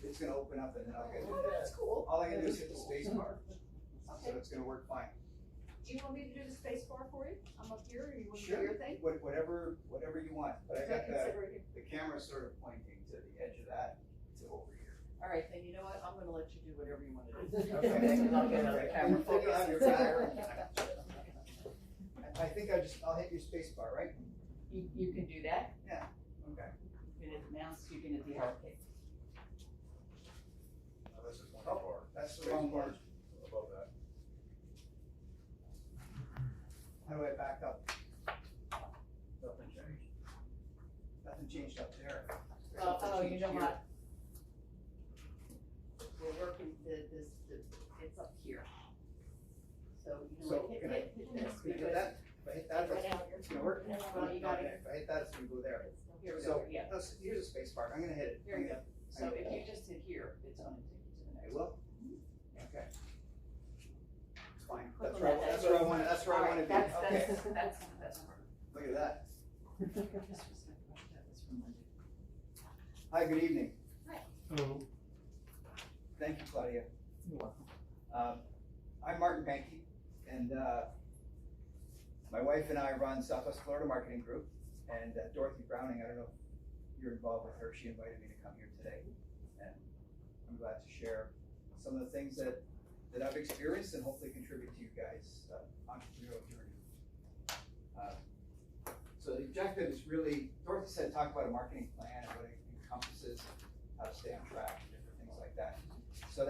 it's going to open up, and then I'll get Oh, that's cool. all I can do is hit the space bar, Okay. so it's going to work fine. Do you want me to do the space bar for you? I'm up here, or you want to Sure. do your thing? Whatever you want. But I got Consider it. the camera sort of pointing to the edge of that to over here. All right, then you know what? I'm gonna let you do whatever you want to do. Okay. And I'll get another camera You think you'll have your focus. I think I'll hit your space bar, right? You can do that. Yeah. Okay. You can hit the mouse, you can hit the arrow key. This is one Oh, bar. that's the wrong one. Above that. How do I back up? Nothing changed. Nothing changed up there. Oh, you know Here. what? We're working it's up here. So, you know So what, can I hit this. Can I because hit that? If I hit that, right now, it's gonna work? No, you got Okay, it. if I hit that, it's gonna go there. Here we So, go, yeah. here's a space bar. I'm gonna hit it. Here we go. So if you just hit here, it's gonna take you to the I next. will? Okay. Fine. Click That's on where that. that's where I want, that's where I wanna be. That's Okay. perfect. Look at that. This was from Monday. Hi, good evening. Hello. Thank you, Claudia. You're welcome. I'm Martin Pankey, and my wife and I run Southwest Florida Marketing Group, and Dorothy Browning, I don't know if you're involved with her, she invited me to come here today, and I'm glad to share some of the things that I've experienced and hopefully contribute to you guys' entrepreneurial journey. So the objective is really, Dorothy said, talk about a marketing plan and what it encompasses, how to stay on track, and different things like that. So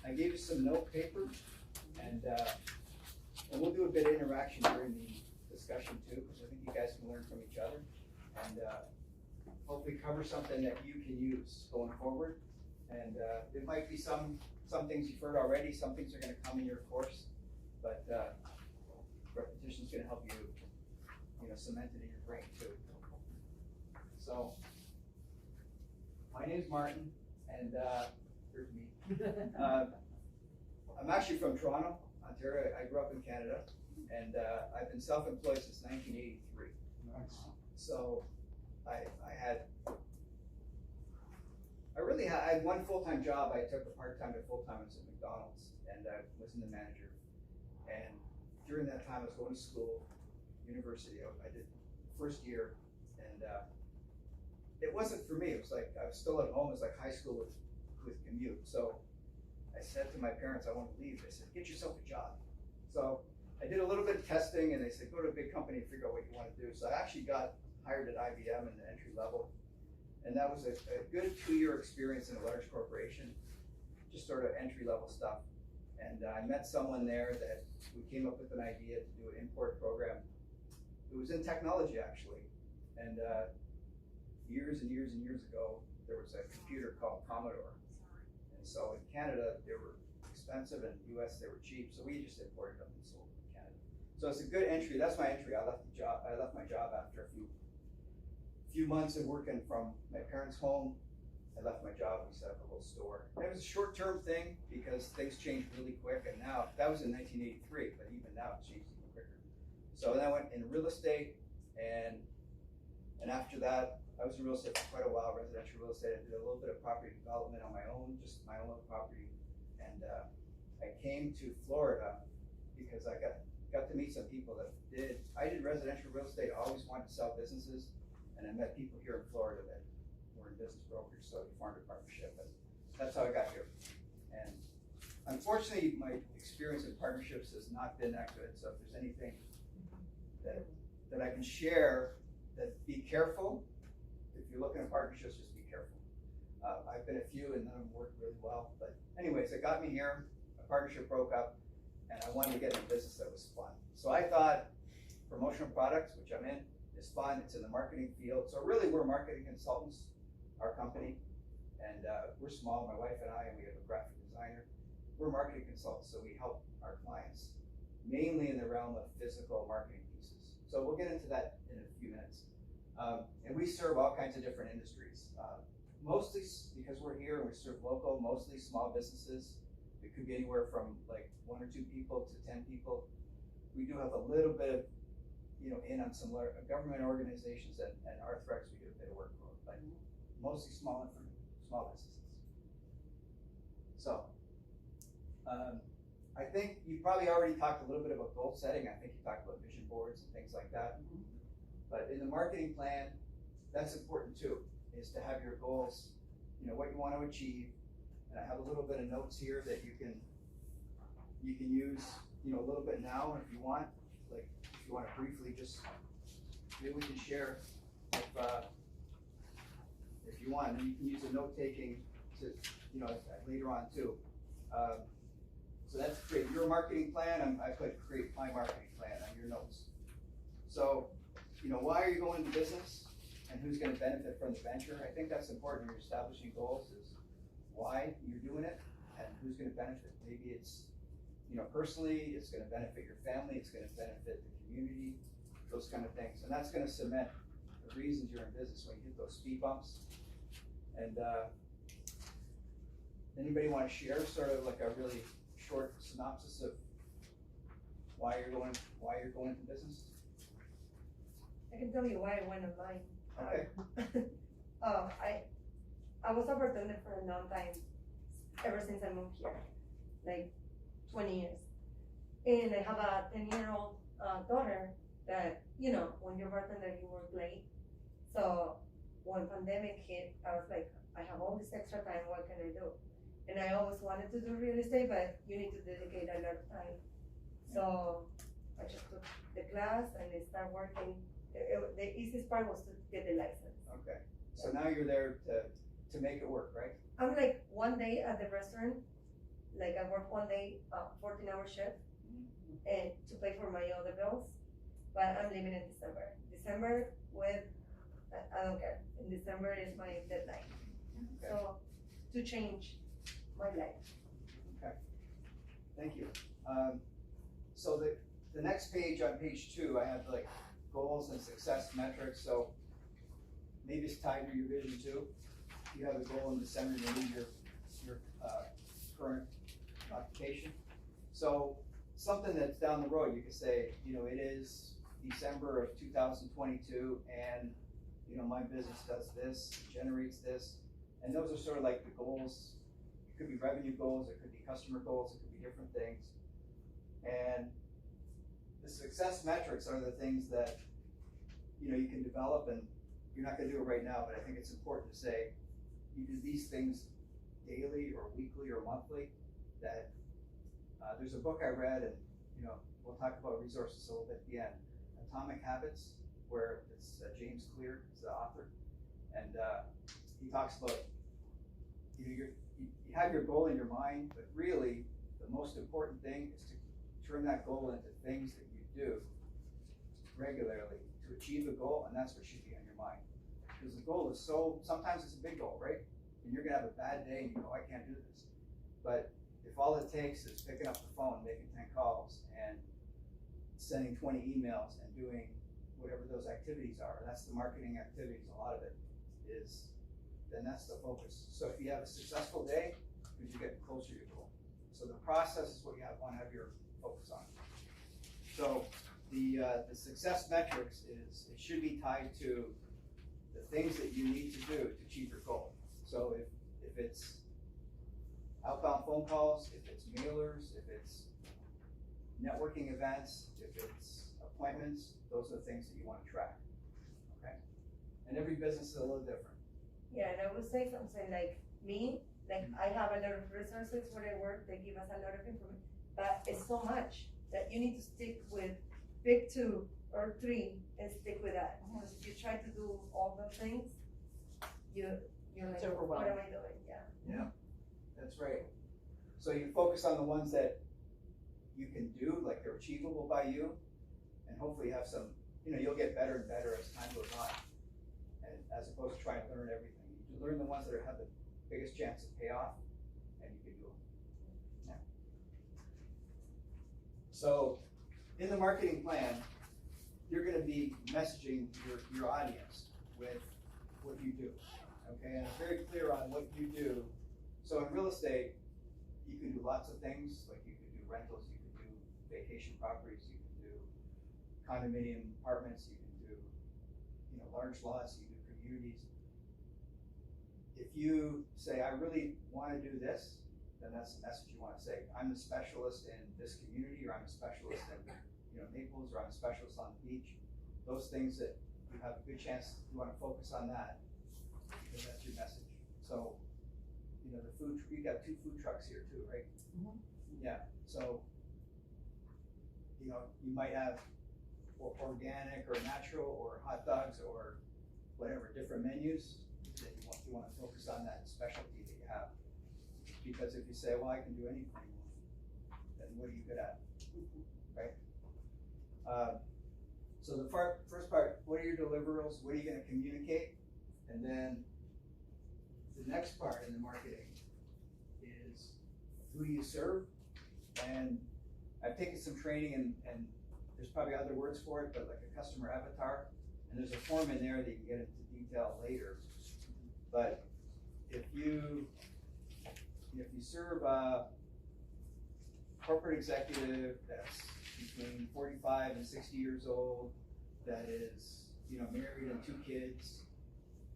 I gave you some note paper, and we'll do a bit of interaction during the discussion too, because I think you guys can learn from each other, and hopefully cover something that you can use going forward. And there might be some things you've heard already, some things are gonna come in your course, but repetition is gonna help you, cement it in your brain too. So, my name is Martin, and here's me. I'm actually from Toronto, Ontario. I grew up in Canada, and I've been self-employed since 1983. Nice. So I had one full-time job. I took a part-time to full-time. I was at McDonald's, and I was in the manager. And during that time, I was going to school, university. I did first year, and it wasn't for me. It was like I was still at home. It was like high school with commute. So I said to my parents, I want to leave. They said, get yourself a job. So I did a little bit of testing, and they said, go to a big company and figure out what you want to do. So I actually got hired at IBM in the entry level. And that was a good 2-year experience in a large corporation, just sort of entry level stuff. And I met someone there that we came up with an idea to do an import program. It was in technology, actually. And years and years and years ago, there was a computer called Commodore. And so in Canada, they were expensive, and US, they were cheap. So we just imported them and sold them in Canada. So it's a good entry. That's my entry. I left my job after a few months of working from my parents' home. I left my job. We set up a little store. And it was a short-term thing because things changed really quick. And now, that was in 1983, but even now it's changed even quicker. So then I went in real estate, and after that, I was in real estate for quite a while, residential real estate. I did a little bit of property development on my own, just my own little property. And I came to Florida because I got to meet some people that I did residential real estate. I always wanted to sell businesses. And I met people here in Florida that were in business brokers, so we formed a partnership, and that's how I got here. And unfortunately, my experience in partnerships has not been that good. So if there's anything that I can share, that be careful. If you're looking at partnerships, just be careful. I've been a few, and none of them worked really well. But anyways, it got me here. A partnership broke up, and I wanted to get in a business that was fun. So I thought promotional products, which I'm in, is fun. It's in the marketing field. So really, we're marketing consultants, our company, and we're small, my wife and I, and we have a graphic designer. We're marketing consultants, so we help our clients, mainly in the realm of physical marketing pieces. So we'll get into that in a few minutes. And we serve all kinds of different industries. Mostly, because we're here and we serve local, mostly small businesses. It could be anywhere from like 1 or 2 people to 10 people. We do have a little bit of in on some government organizations and Arthrex, we do a bit of work for, but mostly small businesses. So, I think you probably already talked a little bit about goal setting. I think you talked about vision boards and things like that. But in the marketing plan, that's important too, is to have your goals, you know, what you want to achieve. And I have a little bit of notes here that you can use, you know, a little bit now if you want. Like if you want to briefly just, maybe we can share if you want, and you can use a note taking to, you know, later on too. So that's create your marketing plan. I put create my marketing plan on your notes. So, you know, why are you going into business and who's going to benefit from the venture? I think that's important when you're establishing goals is why you're doing it and who's going to benefit. Maybe it's, you know, personally, it's going to benefit your family, it's going to benefit the community, those kind of things. And that's going to cement the reasons you're in business when you hit those speed bumps. And anybody want to share sort of like a really short synopsis of why you're going into business? I can tell you why I went online. Okay. I was a bartender for a long time, ever since I moved here, like 20 years. And I have a 10-year-old daughter that, you know, when you're a bartender, you work late. So when pandemic hit, I was like, I have all this extra time, what can I do? And I always wanted to do real estate, but you need to dedicate a lot of time. So I just took the class and I started working. The easiest part was to get the license. Okay. So now you're there to make it work, right? I'm like one day at the restaurant, like I work one day, 14-hour shift, and to pay for my other bills. But I'm leaving in December. December with, I don't care. In December is my deadline. Okay. So to change my life. Okay. Thank you. So the next page on page 2, I have like goals and success metrics. So maybe it's tied to your vision too. If you have a goal in December, you need your current occupation. So something that's down the road, you could say, you know, it is December of 2022, and you know my business does this, generates this, and those are sort of like the goals. It could be revenue goals, it could be customer goals, it could be different things. And the success metrics are the things that you know you can develop, and you're not going to do it right now, but I think it's important to say you do these things daily or weekly or monthly. That there's a book I read, and you know we'll talk about resources a little bit at the end. Atomic Habits, where it's James Clear is the author, and he talks about you have your goal in your mind, but really the most important thing is to turn that goal into things that you do regularly to achieve the goal, and that's what should be on your mind. Because the goal is sometimes it's a big goal, right? And you're gonna have a bad day and you go, I can't do this. But if all it takes is picking up the phone, making 10 calls, and sending 20 emails and doing whatever those activities are, that's the marketing activities, a lot of it is, then that's the focus. So if you have a successful day, you're getting closer to your goal. So the process is what you want to have your focus on. So the success metrics is, it should be tied to the things that you need to do to achieve your goal. So if it's outbound phone calls, if it's mailers, if it's networking events, if it's appointments, those are the things that you want to track, okay? And every business is a little different. Yeah, and I would say something like me, like I have a lot of resources where I work, they give us a lot of information, but it's so much that you need to stick with pick 2 or 3 and stick with that. Because if you try to do all the things, you're like, what am I doing? Yeah. That's right. So you focus on the ones that you can do, like they're achievable by you, and hopefully have some, you know, you'll get better and better as time goes on, and as opposed to trying to learn everything. You learn the ones that have the biggest chance of payoff, and you can do them. Yeah. So in the marketing plan, you're going to be messaging your audience with what you do, okay? And it's very clear on what you do. So in real estate, you can do lots of things, like you could do rentals, you could do vacation properties, you can do condominium apartments, you can do, you know, large lots, you can do communities. If you say, I really want to do this, then that's what you wanna say. I'm a specialist in this community, or I'm a specialist in, Naples, or I'm a specialist on the beach. Those things that you have a good chance, you wanna focus on that, because that's your message. So, you got 2 food trucks here too, right? Mhm. Yeah, so, you might have organic or natural or hot dogs or whatever, different menus that you wanna focus on that specialty that you have. Because if you say, well, I can do anything, then what are you good at, right? So the first part, what are your deliverables? What are you gonna communicate? And then the next part in the marketing is, who do you serve? And I've taken some training, and there's probably other words for it, but like a customer avatar. And there's a form in there that you can get into detail later. But if you serve a corporate executive that's between 45 and 60 years old, that is, married and 2 kids,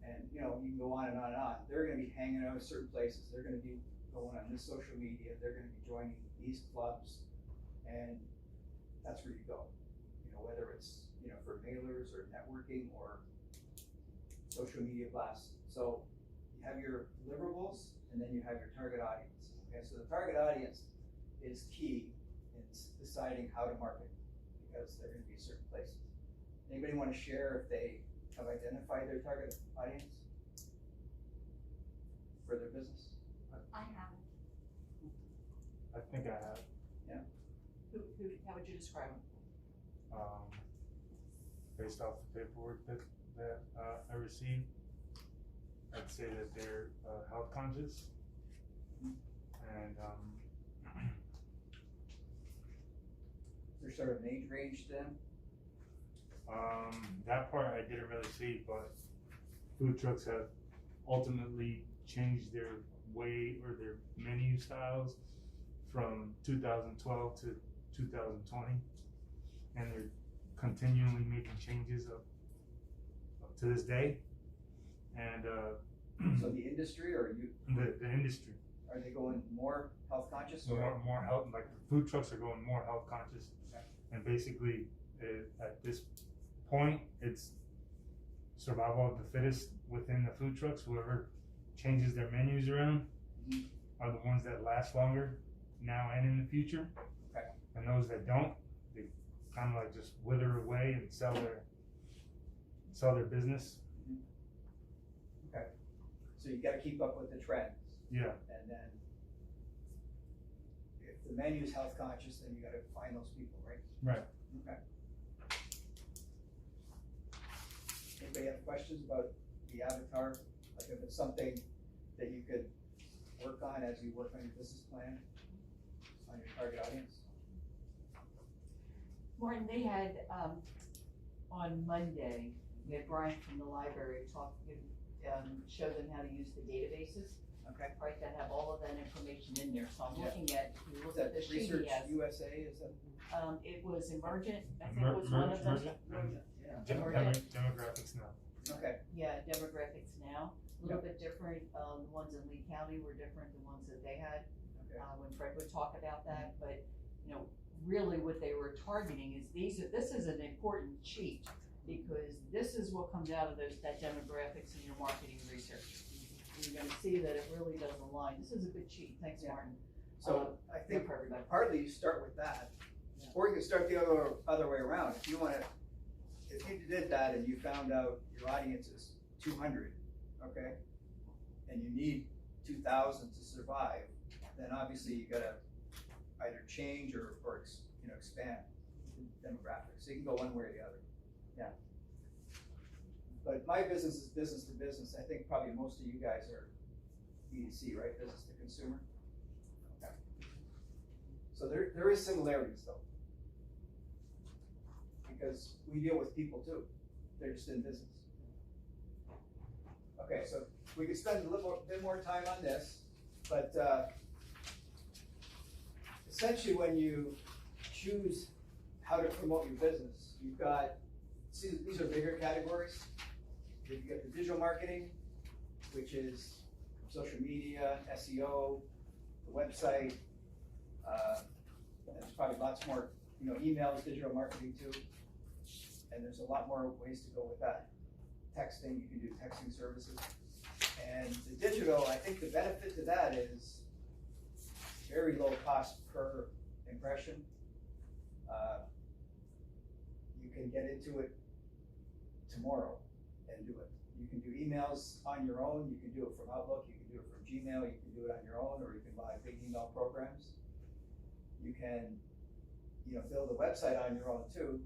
and, you can go on and on and on. They're gonna be hanging out in certain places. They're gonna be going on this social media. They're gonna be joining these clubs, and that's where you go. Whether it's, for mailers or networking or social media blasts. So you have your deliverables, and then you have your target audience. Okay, so the target audience is key in deciding how to market, because they're gonna be certain places. Anybody wanna share if they have identified their target audience for their business? I haven't. I think I have. How would you describe them? Based off the paperwork that I received, I'd say that they're health conscious, and There's sort of an age range to them. that part I didn't really see, but food trucks have ultimately changed their way or their menu styles from 2012 to 2020, and they're continually making changes up to this day. And So the industry, or you, the industry, are they going more health conscious? Or? more health, like the food trucks are going more health conscious, Okay. and basically at this point it's survival of the fittest within the food trucks. Whoever changes their menus around Mhm. are the ones that last longer now and in the future. Okay. And those that don't, they kind of like just wither away and sell their business. Okay. So you gotta keep up with the trends. Yeah. And then if the menu's health conscious, then you gotta find those people, right? Right. Okay. Anybody have questions about the avatar? Like if it's something that you could work on as you work on your business plan, on your target audience? Martin, they had, on Monday, we had Brian from the library show them how to use the databases, Okay. right, that have all of that information in there. So I'm Yeah. looking at, if you Is look that at the sheet Research he has. USA, is that? It was emergent, I think was one of them. Emergent. Yeah. Demographics now. Okay. Yeah, demographics now, a little bit different, the ones in Lee County were different than ones that they had, Okay. when Fred would talk about that, but, really what they were targeting is this is an important cheat, because this is what comes out of that demographics in your marketing research. You're gonna see that it really does align. This is a good cheat, thanks, Yeah. Martin. So I think for everybody. partly you start with that, Yeah. or you can start the other way around. If you did that and you found out your audience is 200, okay, and you need 2,000 to survive, then obviously you gotta either change or expand the demographics. So you can go one way or the other. Yeah. But my business is business to business. I think probably most of you guys are B2C, right? Business to consumer. Okay. So there is similarities though, because we deal with people too. They're just in business. Okay, so we could spend a bit more time on this, but essentially when you choose how to promote your business, you've got, see, these are bigger categories. You've got the digital marketing, which is social media, SEO, the website, and there's probably lots more, emails, digital marketing too. And there's a lot more ways to go with that. Texting, you can do texting services. And the digital, I think the benefit to that is very low cost per impression. You can get into it tomorrow and do it. You can do emails on your own, you can do it from Outlook, you can do it from Gmail, you can do it on your own, or you can buy big email programs. You can, build a website on your own too,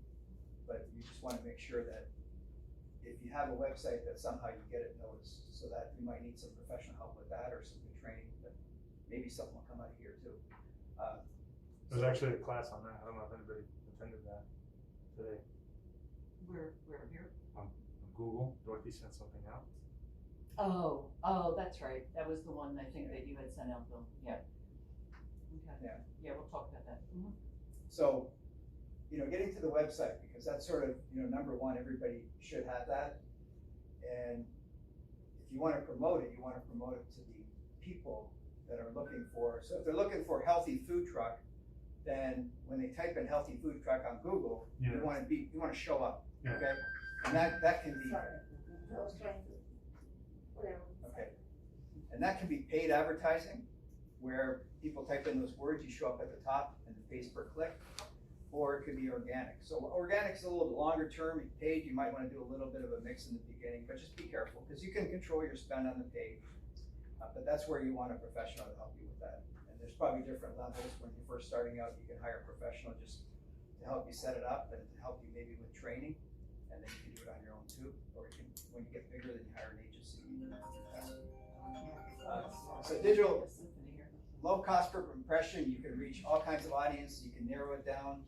but you just want to make sure that if you have a website that somehow you get it noticed, so that you might need some professional help with that or some good training, but maybe something will come out of here too. There's actually a class on that. I don't know if anybody attended that today. We're here. On Google, Dorothy sent something out. Oh, that's right. That was the one I think that you had sent out, Bill. Yeah. Okay. Yeah, we'll talk about that. Mm-hmm. So, getting to the website, because that's sort of, number one, everybody should have that. And if you want to promote it, you want to promote it to the people that are looking for. So if they're looking for healthy food truck, then when they type in healthy food truck on Google, you want to show up. Yeah. Okay. And that can be. Sorry, I was trying to, whatever. Okay. And that can be paid advertising, where people type in those words, you show up at the top and the pays per click, or it could be organic. So organic's a little bit longer term. Paid, you might want to do a little bit of a mix in the beginning, but just be careful because you can control your spend on the paid. But that's where you want a professional to help you with that. And there's probably different levels. When you're first starting out, you can hire a professional just to help you set it up and to help you maybe with training, and then you can do it on your own too. Or you can, when you get bigger, then you hire an agency. So digital, low cost per impression, you can reach all kinds of audience, you can narrow it down.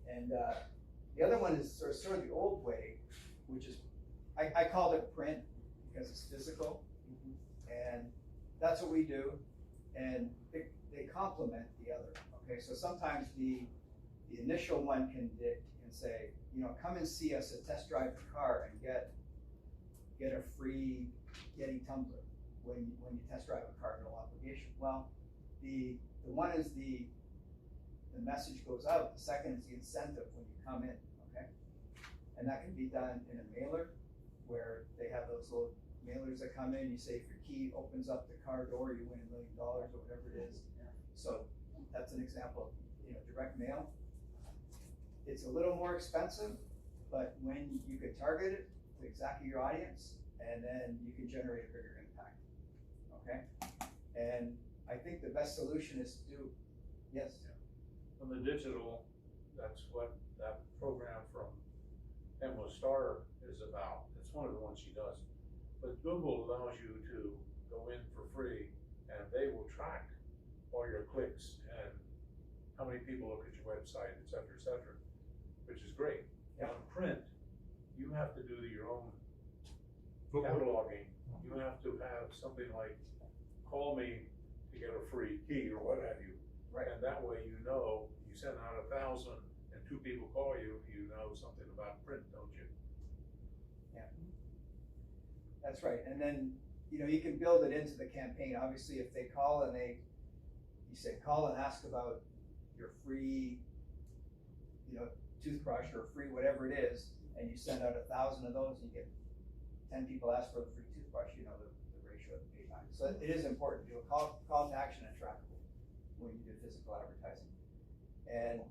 And the other one is sort of the old way, which is, I called it print because it's physical. And that's what we do. And they complement the other, okay? So sometimes the initial one can say, come and see us and test drive the car and get a free Yeti tumbler when you test drive a car, no obligation. Well, the one is the message goes out. The second is the incentive when you come in, okay? And that can be done in a mailer where they have those little mailers that come in. You say if your key opens up the car door, you win $1 million or whatever it is. So that's an example of direct mail. It's a little more expensive, but when you could target it to exactly your audience, and then you can generate a bigger impact. Okay? And I think the best solution is to do, yes? On the digital, that's what that program from Emma Starr is about. It's one of the ones she does. But Google allows you to go in for free and they will track all your clicks and how many people look at your website, et cetera, which is great. Yeah. On print, you have to do your own cataloging. You have to have something like, call me to get a free key or what have you. Right. And that way you send out 1,000 and 2 people call you, you know something about print, don't you? Yeah. That's right. And then, you can build it into the campaign. Obviously, if they call and you say, call and ask about your free, toothbrush or free whatever it is, and you send out 1,000 of those and you get 10 people ask for the free toothbrush, the ratio of the pay time. So it is important to do a call to action and trackable when you do physical advertising. And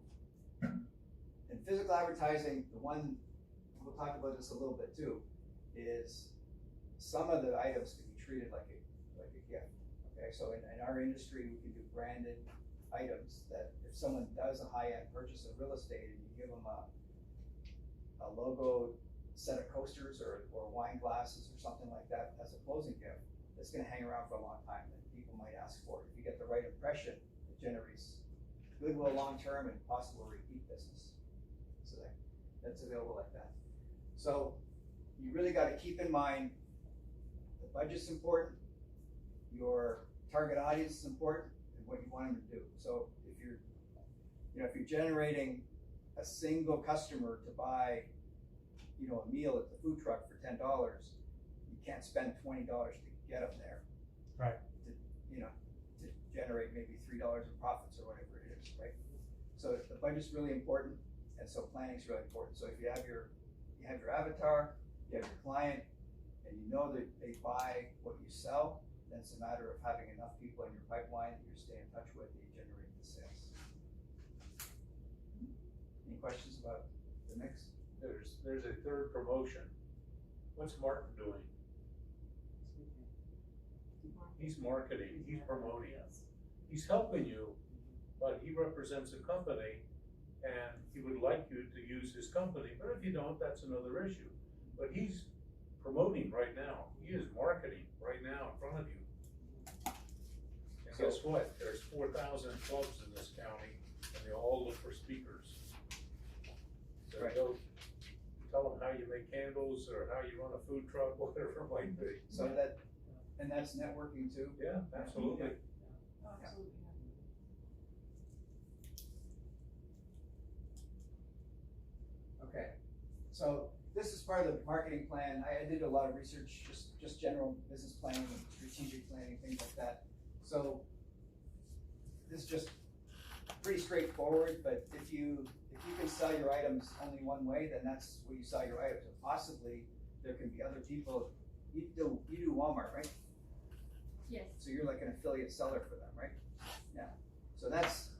in physical advertising, the one, we'll talk about this a little bit too, is some of the items can be treated like a gift. Okay, so in our industry, we can do branded items that if someone does a high-end purchase of real estate and you give them a logo set of coasters or wine glasses or something like that as a closing gift, it's going to hang around for a long time and people might ask for it. If you get the right impression, it generates goodwill long-term and possible repeat business. So that's available like that. So you really got to keep in mind the budget's important, your target audience is important, and what you want them to do. So if you're generating a single customer to buy a meal at the food truck for $10, you can't spend $20 to get them there. Right. To generate maybe $3 in profits or whatever it is, right? So the budget's really important, and so planning's really important. So if you have your avatar, you have your client, and you know that they buy what you sell, then it's a matter of having enough people in your pipeline that you stay in touch with, that you generate the sales. Any questions about the mix? There's a third promotion. What's Martin doing? He's marketing, he's promoting, he's helping you, but he represents a company and he would like you to use his company, but if you don't, that's another issue. But he's promoting right now, he is marketing right now in front of you. And guess what, there's 4,000 clubs in this county and they all look for speakers. So Right. go tell them how you make candles or how you run a food truck, whatever it might be. So and that's networking too. Yeah, absolutely. Absolutely. Okay, so this is part of the marketing plan. I did a lot of research, just general business planning, strategic planning, things like that. So this is just pretty straightforward, but if you can sell your items only one way, then that's where you sell your items. And possibly there can be other people. You do Walmart, right? Yes. So you're like an affiliate seller for them, right? Yeah. So that's,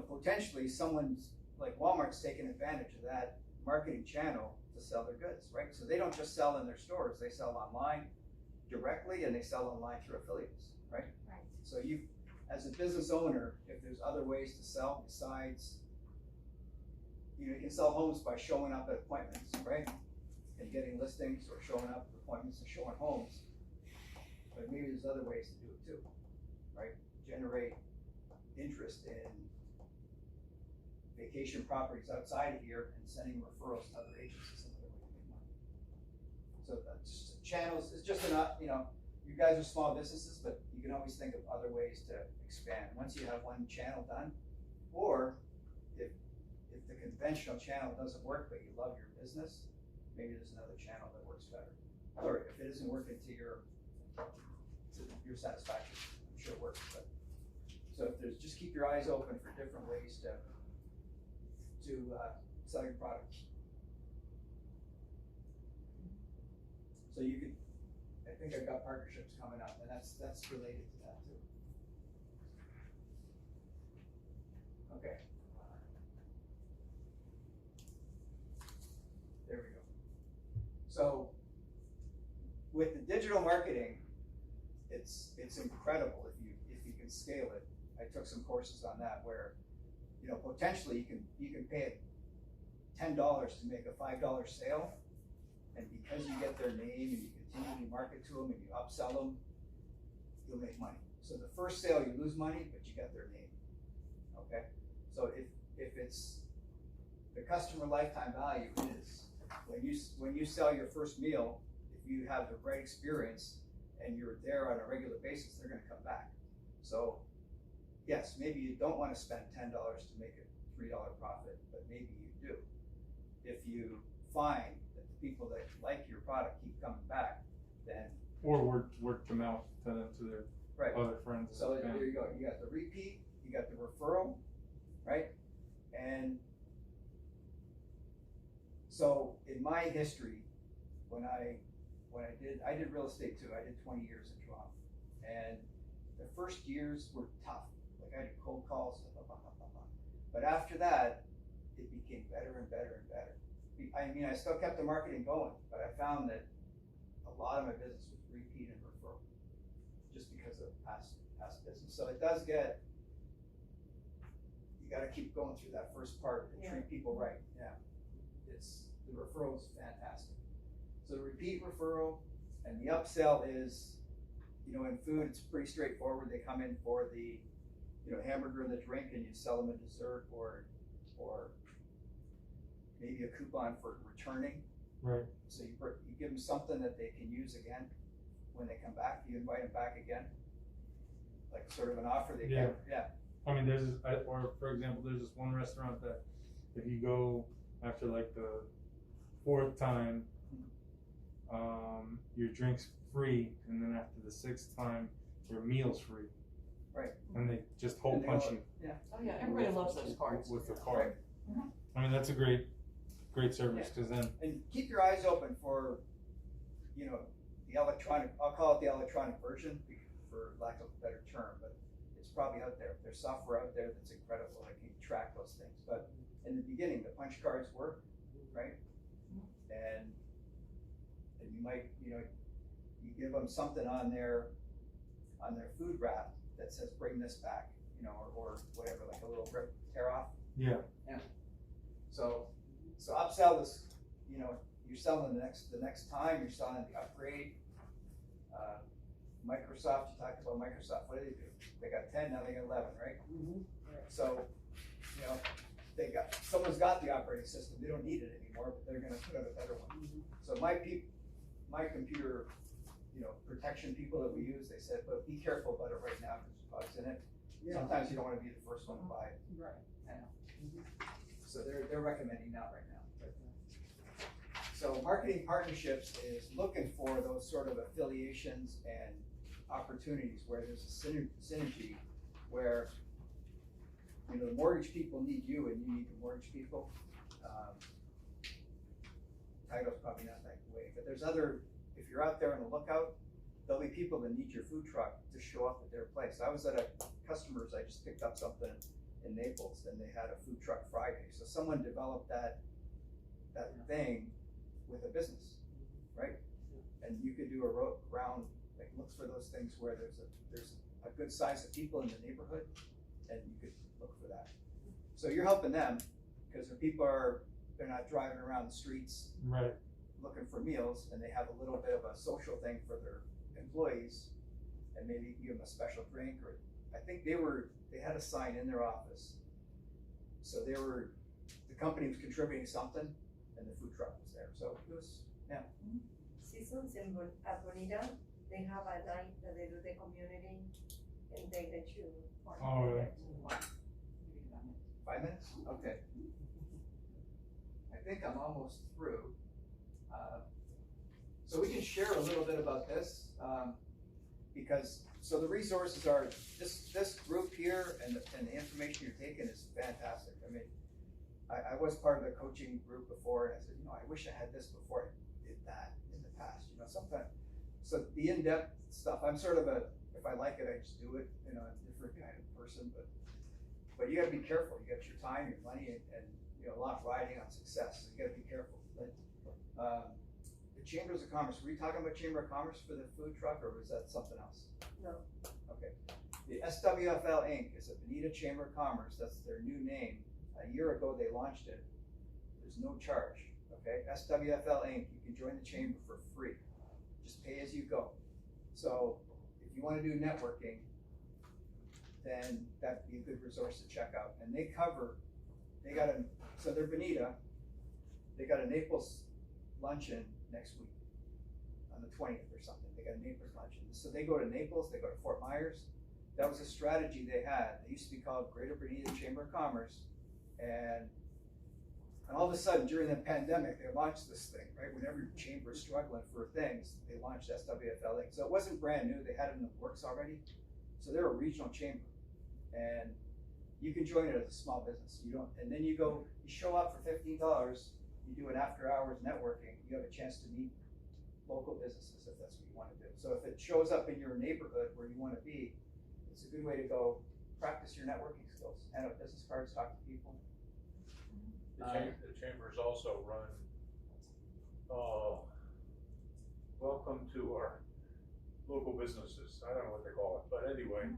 potentially someone's, like Walmart's taking advantage of that marketing channel to sell their goods, right? So they don't just sell in their stores, they sell online directly and they sell online through affiliates, right? Right. So you, as a business owner, if there's other ways to sell besides, you can sell homes by showing up at appointments, right? And getting listings or showing up at appointments and showing homes. But maybe there's other ways to do it too, right? Generate interest in vacation properties outside of here and sending referrals to other agents is another way to make money. So that's just channels, it's just enough, you guys are small businesses, but you can always think of other ways to expand. Once you have one channel done, or if the conventional channel doesn't work, but you love your business, maybe there's another channel that works better. Or if it isn't working to your satisfaction, I'm sure it works, but. So if there's, just keep your eyes open for different ways to sell your products. So you could, I think I've got partnerships coming up, and that's related to that too. Okay. There we go. So with the digital marketing, it's incredible if you can scale it. I took some courses on that where, potentially you can pay $10 to make a $5 sale, and because you get their name and you continually market to them and you upsell them, you'll make money. So the first sale you lose money, but you get their name. Okay, so if it's the customer lifetime value is when you sell your first meal, if you have the right experience and you're there on a regular basis, they're going to come back. So yes, maybe you don't want to spend $10 to make a $3 profit, but maybe you do. If you find that the people that like your product keep coming back, then Or word to mouth to their right. other friends. So and family. there you go. You got the repeat, you got the referral, right? And so in my history, when I did real estate too. I did 20 years in Toronto, and the first years were tough. Like I did cold calls, blah, blah, blah, blah, blah. But after that, it became better and better and better. I still kept the marketing going, but I found that a lot of my business was repeat and referral, just because of past business. So it does get, you got to keep going through that first part and treat people right. Yeah, the referral is fantastic. So the repeat referral and the upsell is, in food, it's pretty straightforward. They come in for the, hamburger and the drink, and you sell them a dessert or maybe a coupon for returning. Right. So you give them something that they can use again when they come back. You invite them back again, like sort of an offer they Yeah. get. Yeah. I mean, for example, there's this one restaurant that if you go after like the 4th time, your drink's free, and then after the 6th time, their meals free. Right. And they just hole And they punch go- you Oh, yeah, everybody loves those cards. with the card. I mean, that's a great service, because then, And keep your eyes open for, you know, the electronic, I'll call it the electronic version, for lack of a better term, but it's probably out there. There's software out there that's incredible, that can track those things. But in the beginning, the punch cards work, right? And you might, you know, you give them something on their food wrap that says, bring this back, you know, or whatever, like a little rip, tear off. yeah. So upsell is, you know, you're selling the next time, you're selling the upgrade. Microsoft, you talked about Microsoft, what do? They got 10, now they got 11, right? So, you know, someone's got the operating system, they don't need it anymore, but they're gonna put out a better one. So my computer, you know, protection people that we use, they said, but be careful about it right now, because there's bugs in it. Sometimes you don't wanna be the first one to buy it. Right. So they're recommending that right now. So marketing partnerships is looking for those sort of affiliations and opportunities where there's a synergy, where, you know, the mortgage people need you and you need the mortgage people. Title's probably not that way, but there's if you're out there on the lookout, there'll be people that need your food truck to show up at their place. I was at a customer's, I just picked up something in Naples, and they had a food truck Friday. So someone developed that thing with a business, right? And you could do a round, like look for those things where there's a good size of people in the neighborhood, and you could look for that. So you're helping them, because the people they're not driving around the streets Right. looking for meals, and they have a little bit of a social thing for their employees, and maybe give them a special drink, or I think they had a sign in their office. So the company was contributing something, and the food truck was there. So it was, yeah. Seasons at Bonita, they have a night that they do the community, and they let you. Oh, really? 5 minutes? Okay. I think I'm almost through. So we can share a little bit about this, because, so the resources are, this group here and the information you're taking is fantastic. I mean, I was part of the coaching group before, and I said, you know, I wish I had this before I did that in the past, you know, sometimes. So the in-depth stuff, I'm sort of if I like it, I just do it, you know, I'm a different kind of person, but you gotta be careful. You got your time, your money, and you know, a lot riding on success, so you gotta be careful. But, the Chambers of Commerce, were you talking about Chamber of Commerce for the food truck, or was that something else? No. Okay. The SWFL Inc. is a Bonita Chamber of Commerce, that's their new name. A year ago, they launched it. There's no charge, okay? SWFL Inc., you can join the chamber for free. Just pay as you go. So if you wanna do networking, then that'd be a good resource to check out. And so they're Bonita, they got a Naples luncheon next week, on the 20th or something. They got a Naples luncheon. So they go to Naples, they go to Fort Myers. That was a strategy they had. They used to be called Greater Bonita Chamber of Commerce. And all of a sudden, during the pandemic, they launched this thing, right? When every chamber is struggling for things, they launched SWFL Inc. So it wasn't brand new, they had it in the works already. So they're a regional chamber. And you can join it as a small business. And then you show up for $15, you do an after hours networking, you have a chance to meet local businesses if that's what you want to do. So if it shows up in your neighborhood where you want to be, it's a good way to go practice your networking skills, hand out business cards, talk to people. The chambers also run, welcome to our local businesses, I don't know what they call it, but anyway,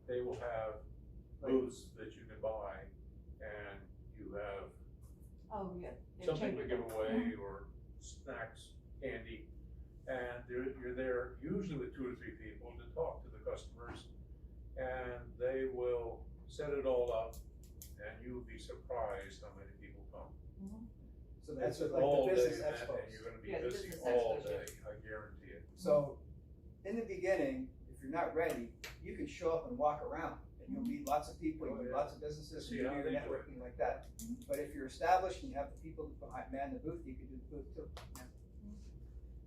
they will have booths that you can buy, and you have something to give away, or snacks, candy, and you're there usually with 2 or 3 people to talk to the customers, and they will set it all up, and you'll be surprised how many people come. So that's It's what, all like the business day event, expos. and you're gonna be Yeah, the busy business all expos, day, I guarantee it. So in the beginning, if you're not ready, you can show up and walk around, and you'll meet lots of people, you meet lots of businesses, See you do how your they do it. networking like that. But if you're established and you have the people behind man the booth, you can do the booth too.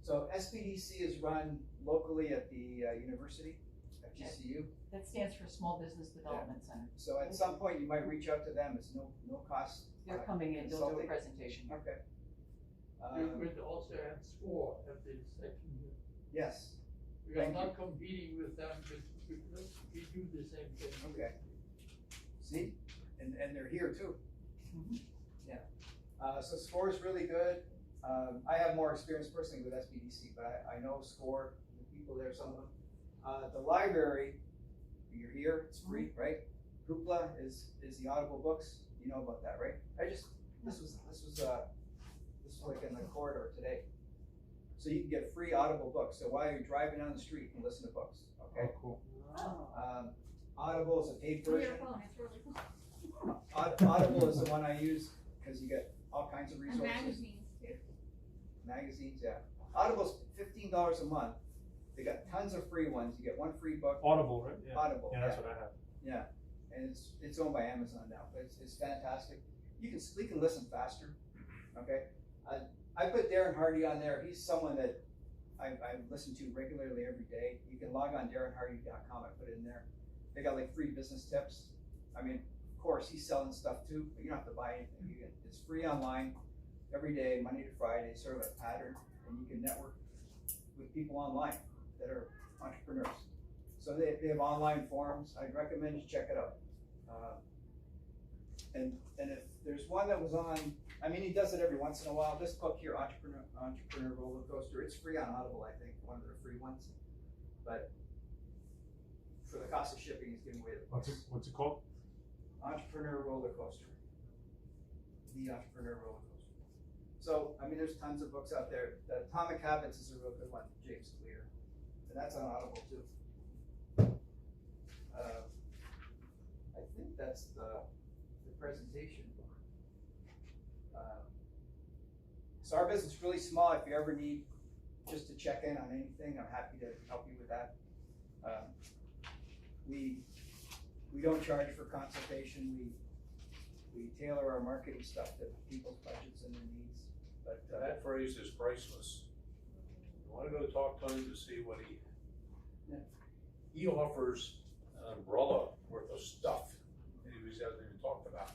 So SPDC is run locally at the university, FGCU. That stands for Small Business Development Center. So at some point, you might reach out to them, it's no cost. They're coming in, they'll do a consulting. presentation here. Okay. You could also add SCORE at the section here. Yes, We are Thank you. not competing with them, but we do the same thing. okay. See, and they're here too. Mhm. Yeah, so SCORE is really good. I have more experience personally with SBDC, but I know SCORE, the people there, some of them. The library, you're here, it's free, right? Hoopla is the Audible books, you know about that, right? This was like in the corridor today. So you can get free Audible books, so while you're driving down the street, you can listen to books, okay? Oh, cool. Oh. Audible is a paid Through version. your phone, it's really cool. Audible is the one I use, cause you get all kinds of And resources. magazines too. Magazines, yeah. Audible's $15 a month. They got tons of free ones. You get one free book. Audible, right? Yeah. Audible, Yeah, that's what I have. yeah. And it's owned by Amazon now, but it's fantastic. We can listen faster. Okay. I put Darren Hardy on there. He's someone that I listen to regularly every day. You can log on darrenhardy.com. I put it in there. They got like free business tips. I mean, of course, he's selling stuff too, but you don't have to buy anything. It's free online every day, Monday to Friday, sort of a pattern, and you can network with people online that are entrepreneurs. So they have online forums. I'd recommend you check it out. And if there's one that was on, I mean, he does it every once in a while. This book here, Entrepreneur Roller Coaster, it's free on Audible, I think, one of their free ones. But for the cost of shipping, he's giving away the books. What's it called? Entrepreneur Roller Coaster. The Entrepreneur Roller Coaster. So, I mean, there's tons of books out there. The Atomic Habits is a real good one, James Clear. And that's on Audible too. I think that's the presentation. So our business is really small. If you ever need just to check in on anything, I'm happy to help you with that. We don't charge for consultation. We tailor our marketing stuff to people's budgets and their needs. But That phrase is priceless. You wanna go talk to him to see what he offers an umbrella worth of stuff that he hasn't even talked about.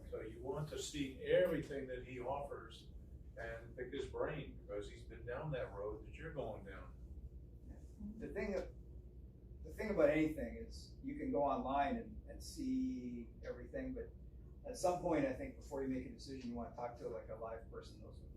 So you want to see everything that he offers and pick his brain, because he's been down that road that you're going down. the thing about anything is you can go online and see everything, but at some point, I think before you make a decision, you want to talk to like a live person, knows what